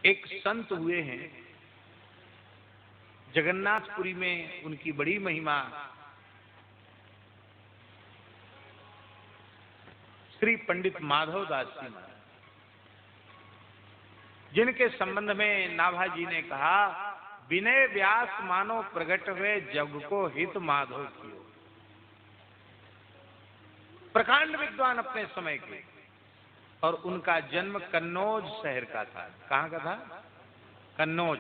एक संत हुए हैं जगन्नाथपुरी में, उनकी बड़ी महिमा। श्री पंडित माधव दास जी महाराज, जिनके संबंध में नाभाजी ने कहा, विनय व्यास मानो प्रगट हुए जग को हित माधव कियो। प्रकांड विद्वान अपने समय के, और उनका जन्म कन्नौज शहर का था। कहां का था? कन्नौज।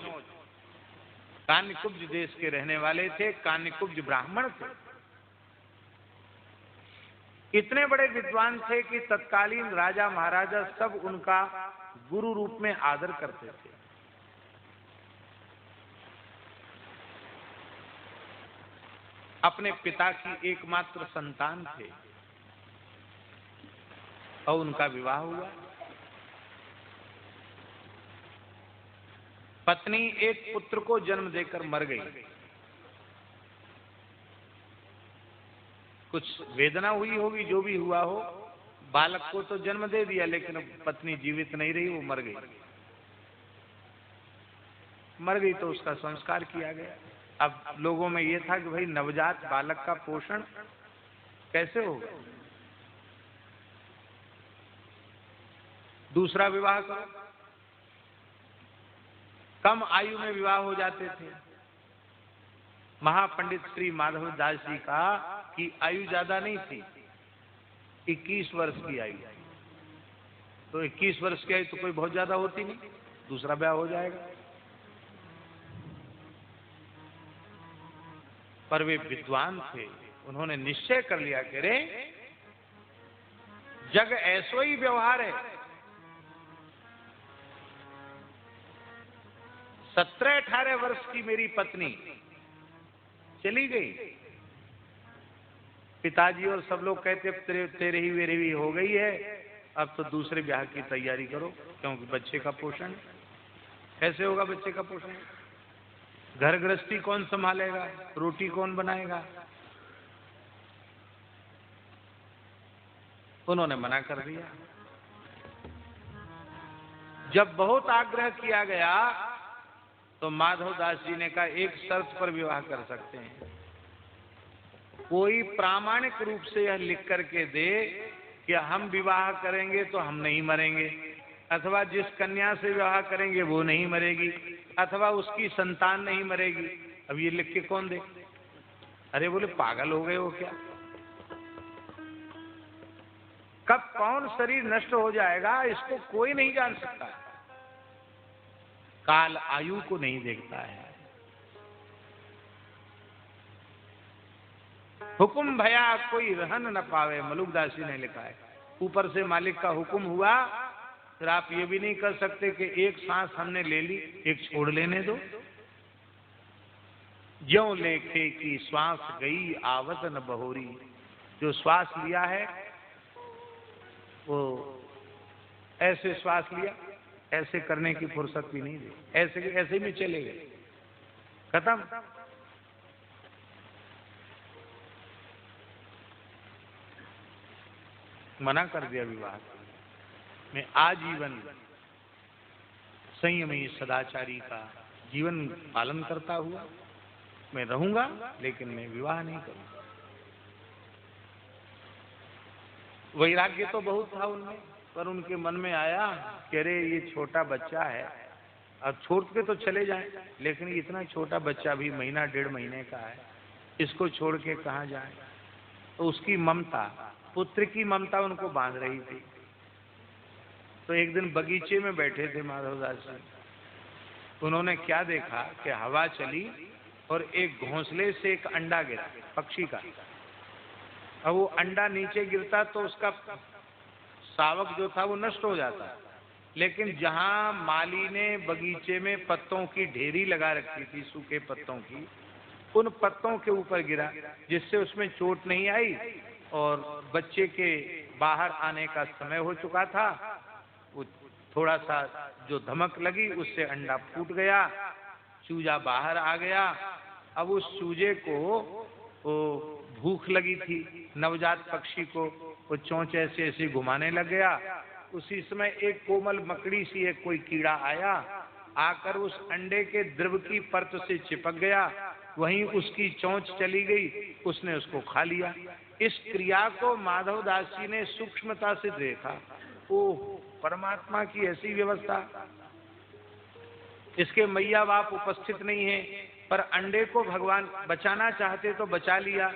कान्यकुब्ज देश के रहने वाले थे, कान्यकुब्ज ब्राह्मण थे। इतने बड़े विद्वान थे कि तत्कालीन राजा महाराजा सब उनका गुरु रूप में आदर करते थे। अपने पिता की एकमात्र संतान थे और उनका विवाह हुआ। पत्नी एक पुत्र को जन्म देकर मर गई। कुछ वेदना हुई होगी, जो भी हुआ हो। बालक को तो जन्म दे दिया, लेकिन पत्नी जीवित नहीं रही, वो मर गई। मर गई तो उसका संस्कार किया गया। अब लोगों में ये था कि भाई नवजात बालक का पोषण कैसे होगा, दूसरा विवाह करो। कम आयु में विवाह हो जाते थे। महापंडित श्री माधव दास जी का कि आयु ज्यादा नहीं थी, 21 वर्ष की आयु। तो 21 वर्ष की आयु तो कोई बहुत ज्यादा होती नहीं, दूसरा ब्याह हो जाएगा। पर वे विद्वान थे, उन्होंने निश्चय कर लिया कि रे जग ऐसो ही व्यवहार है। 17-18 वर्ष की मेरी पत्नी चली गई। पिताजी और सब लोग कहते तेरे ही मेरे ही हो गई है, अब तो दूसरे ब्याह की तैयारी करो, क्योंकि बच्चे का पोषण कैसे होगा? बच्चे का पोषण घर गृहस्थी कौन संभालेगा? रोटी कौन बनाएगा? उन्होंने मना कर दिया। जब बहुत आग्रह किया गया तो माधव दास जी ने कहा, एक शर्त पर विवाह कर सकते हैं। कोई प्रामाणिक रूप से यह लिख करके दे कि हम विवाह करेंगे तो हम नहीं मरेंगे, अथवा जिस कन्या से विवाह करेंगे वो नहीं मरेगी, अथवा उसकी संतान नहीं मरेगी। अब ये लिख के कौन दे? अरे बोले पागल हो गए हो क्या? कब कौन शरीर नष्ट हो जाएगा इसको कोई नहीं जान सकता। काल आयु को नहीं देखता है। हुक्म भया कोई रहन न पावे, मलुकदास जी ने लिखा है। ऊपर से मालिक का हुक्म हुआ, फिर आप ये भी नहीं कर सकते कि एक सांस हमने ले ली, एक छोड़ लेने दो। ज्यों लेखे की श्वास गई आवत न बहोरी। जो श्वास लिया है वो ऐसे श्वास लिया, ऐसे करने की फुर्सत भी नहीं दी, ऐसे में चले गए, खत्म। मना कर दिया विवाह में। आजीवन संयमी सदाचारी का जीवन पालन करता हुआ मैं रहूंगा, लेकिन मैं विवाह नहीं करूंगा। वैराग्य तो बहुत था उनमें, पर उनके मन में आया कि अरे ये छोटा बच्चा है, अब छोड़ के तो चले जाएं, लेकिन इतना छोटा बच्चा भी महीना 1.5 महीने का है, इसको छोड़ के कहाँ जाए? तो उसकी ममता, पुत्र की ममता उनको बांध रही थी। तो एक दिन बगीचे में बैठे थे माधवदास जी, उन्होंने क्या देखा कि हवा चली और एक घोंसले से एक अंडा गिरा पक्षी का। अब वो अंडा नीचे गिरता तो उसका शावक जो था वो नष्ट हो जाता, लेकिन जहां माली ने बगीचे में पत्तों की ढेरी लगा रखी थी, सूखे पत्तों की, उन पत्तों के ऊपर गिरा, जिससे उसमें चोट नहीं आई और बच्चे के बाहर आने का समय हो चुका था। वो थोड़ा सा जो धमक लगी उससे अंडा फूट गया, चूजा बाहर आ गया। अब उस चूजे को वो भूख लगी थी, नवजात पक्षी को वो चोंच ऐसे ऐसे घुमाने लग गया। उसी समय एक कोमल मकड़ी सी एक कोई कीड़ा आया आकर उस अंडे के द्रव की परत से चिपक गया, वहीं उसकी चोंच चली गई, उसने उसको खा लिया। इस क्रिया को माधवदास जी ने सूक्ष्मता से देखा। ओह, परमात्मा की ऐसी व्यवस्था। इसके मैया बाप उपस्थित नहीं है, पर अंडे को भगवान बचाना चाहते तो बचा लिया,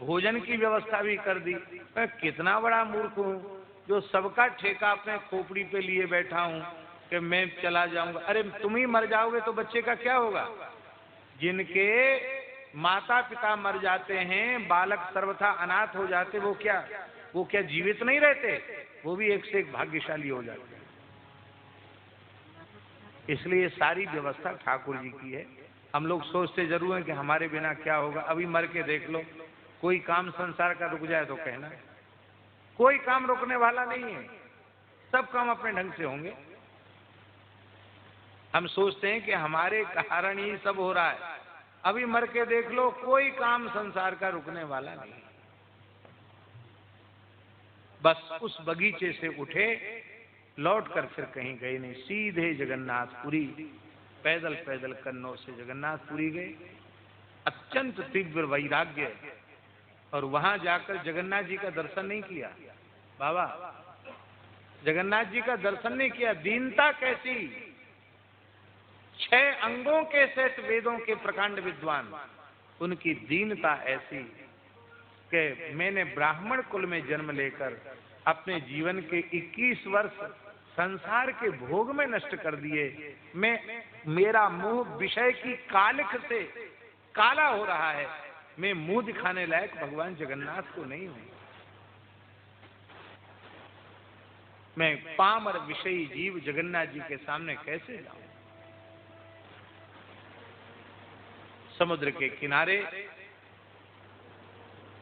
भोजन की व्यवस्था भी कर दी। मैं कितना बड़ा मूर्ख हूं जो सबका ठेका अपने खोपड़ी पे लिए बैठा हूं कि मैं चला जाऊंगा। अरे तुम ही मर जाओगे तो बच्चे का क्या होगा? जिनके माता पिता मर जाते हैं, बालक सर्वथा अनाथ हो जाते, वो क्या जीवित नहीं रहते? वो भी एक से एक भाग्यशाली हो जाते हैं। इसलिए सारी व्यवस्था ठाकुर जी की है। हम लोग सोचते जरूर हैं कि हमारे बिना क्या होगा। अभी मर के देख लो, कोई काम संसार का रुक जाए तो कहना, कोई काम रुकने वाला नहीं है, सब काम अपने ढंग से होंगे। हम सोचते हैं कि हमारे कारण ही सब हो रहा है। अभी मर के देख लो, कोई काम संसार का रुकने वाला नहीं। बस उस बगीचे से उठे, लौट कर फिर कहीं गए नहीं, सीधे जगन्नाथपुरी पैदल पैदल कन्नौज से जगन्नाथपुरी गए। अत्यंत तीव्र वैराग्य, और वहां जाकर जगन्नाथ जी का दर्शन नहीं किया। बाबा जगन्नाथ जी का दर्शन नहीं किया। दीनता कैसी! 6 अंगों के सहित वेदों के प्रकांड विद्वान, उनकी दीनता ऐसी कि मैंने ब्राह्मण कुल में जन्म लेकर अपने जीवन के 21 वर्ष संसार के भोग में नष्ट कर दिए। मेरा मुंह विषय की कालिख से काला हो रहा है। मैं मुंह दिखाने लायक भगवान जगन्नाथ को नहीं हूं। मैं पामर विषयी जीव जगन्नाथ जी के सामने कैसे जाऊं? समुद्र के किनारे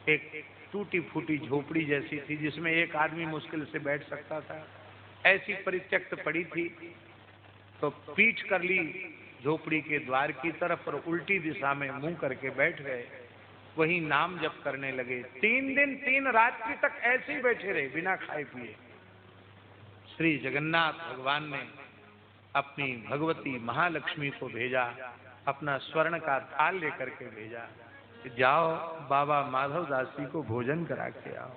एक टूटी फूटी झोपड़ी जैसी थी, जिसमें एक आदमी मुश्किल से बैठ सकता था, ऐसी परित्यक्त पड़ी थी। तो पीठ कर ली झोपड़ी के द्वार की तरफ और उल्टी दिशा में मुंह करके बैठ गए। वही नाम जप करने लगे। 3 दिन 3 रात्रि तक ऐसे ही बैठे रहे, बिना खाए पिए। श्री जगन्नाथ भगवान ने अपनी भगवती महालक्ष्मी को भेजा, अपना स्वर्ण का थाल लेकर के भेजा कि जाओ बाबा माधवदास जी को भोजन करा के आओ।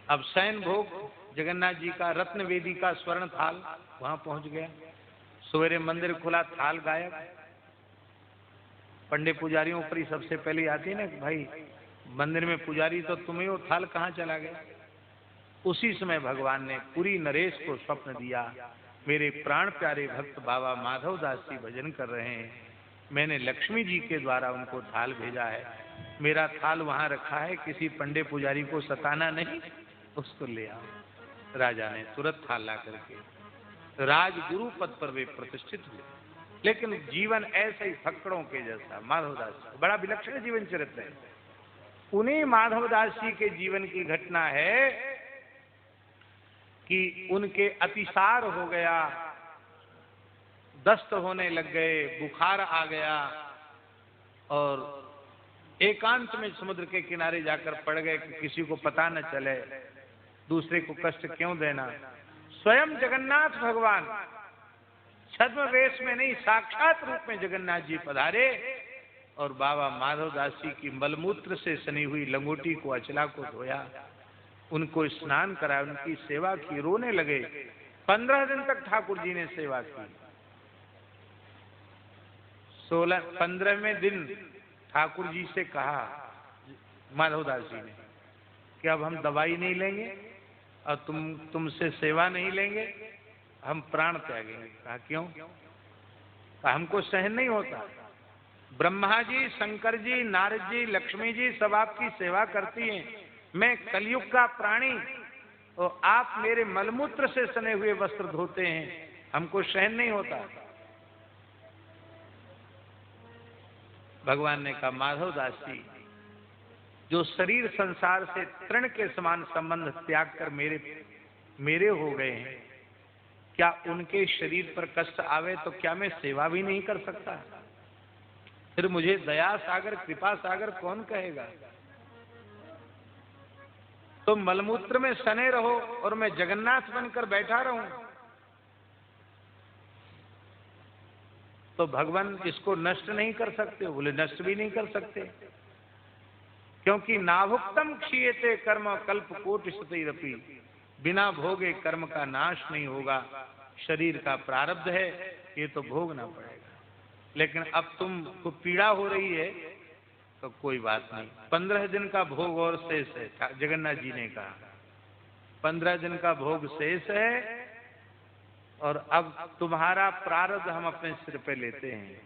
अब शयन भोग जगन्नाथ जी का रत्न वेदी का स्वर्ण थाल वहां पहुंच गया। सवेरे मंदिर खुला, थाल गायब। पंडित पुजारियों पर ही सबसे पहले आती है ना, भाई मंदिर में पुजारी तो तुम्हें हो, थाल कहाँ चला गया? उसी समय भगवान ने पुरी नरेश को स्वप्न दिया, मेरे प्राण प्यारे भक्त बाबा माधवदास जी भजन कर रहे हैं, मैंने लक्ष्मी जी के द्वारा उनको थाल भेजा है, मेरा थाल वहां रखा है, किसी पंडित पुजारी को सताना नहीं, उसको ले आओ। राजा ने तुरंत थाल ला करके राजगुरु पद पर वे प्रतिष्ठित हुए। लेकिन जीवन ऐसे ही फक्कड़ों के जैसा। माधवदास बड़ा विलक्षण जीवन चरित्र है। उन्हीं माधवदास जी के जीवन की घटना है कि उनके अतिसार हो गया, दस्त होने लग गए, बुखार आ गया और एकांत में समुद्र के किनारे जाकर पड़ गए कि किसी को पता न चले, दूसरे को कष्ट क्यों देना। स्वयं जगन्नाथ भगवान छद्म वेश में नहीं, साक्षात रूप में जगन्नाथ जी पधारे और बाबा माधवदास जी की मलमूत्र से सनी हुई लंगोटी को, अचला को धोया, उनको स्नान कराया, उनकी सेवा की, रोने लगे। 15 दिन तक ठाकुर जी ने सेवा की। 15वें दिन ठाकुर जी से कहा माधवदास जी ने कि अब हम दवाई नहीं लेंगे और तुमसे सेवा नहीं लेंगे, हम प्राण त्यागेंगे। कहा क्यों? कहा हमको सहन नहीं होता। ब्रह्मा जी, शंकर जी, नारद जी, लक्ष्मी जी सब आपकी सेवा करती हैं, मैं कलयुग का प्राणी और आप मेरे मलमूत्र से सने हुए वस्त्र धोते हैं, हमको सहन नहीं होता। भगवान ने कहा माधवदास जी जो शरीर संसार से तृण के समान संबंध त्याग कर मेरे हो गए हैं, क्या उनके शरीर पर कष्ट आवे तो क्या मैं सेवा भी नहीं कर सकता? फिर मुझे दया सागर, कृपा सागर कौन कहेगा? तुम मलमूत्र में सने रहो और मैं जगन्नाथ बनकर बैठा रहूं, तो भगवान इसको नष्ट नहीं कर सकते। बोले नष्ट भी नहीं कर सकते, क्योंकि नाभुक्तम क्षीयते कर्म कल्प कोटि शतैरपि, बिना भोगे कर्म का नाश नहीं होगा। शरीर का प्रारब्ध है, ये तो भोगना पड़ेगा। लेकिन अब तुमको पीड़ा हो रही है तो कोई बात नहीं, 15 दिन का भोग और शेष है। जगन्नाथ जी ने कहा 15 दिन का भोग शेष है, और अब तुम्हारा प्रारब्ध हम अपने सिर पे लेते हैं।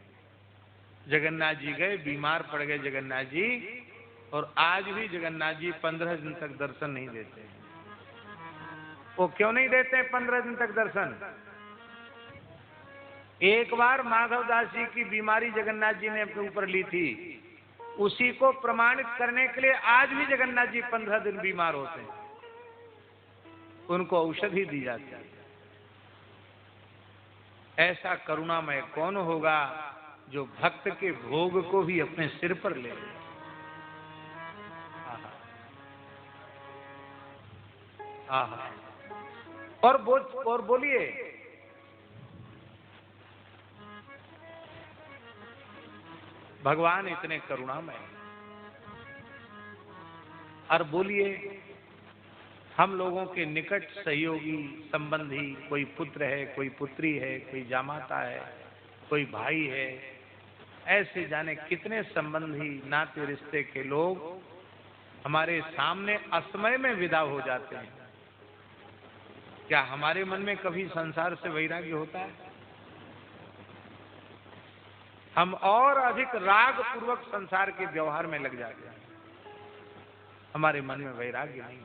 जगन्नाथ जी गए, बीमार पड़ गए जगन्नाथ जी, और आज भी जगन्नाथ जी 15 दिन तक दर्शन नहीं देते हैं। वो क्यों नहीं देते हैं 15 दिन तक दर्शन? एक बार माधव दास जी की बीमारी जगन्नाथ जी ने अपने ऊपर ली थी, उसी को प्रमाणित करने के लिए आज भी जगन्नाथ जी 15 दिन बीमार होते हैं, उनको औषधि दी जाती है। ऐसा करुणामय कौन होगा जो भक्त के भोग को भी अपने सिर पर ले ले। आहा, और बोलिए, भगवान इतने करुणामय। और बोलिए, हम लोगों के निकट सहयोगी संबंधी, कोई पुत्र है, कोई पुत्री है, कोई जामाता है, कोई भाई है, ऐसे जाने कितने संबंधी नाते रिश्ते के लोग हमारे सामने असमय में विदा हो जाते हैं। क्या हमारे मन में कभी संसार से वैराग्य होता है? हम और अधिक राग पूर्वक संसार के व्यवहार में लग जाते हैं, हमारे मन में वैराग्य नहीं।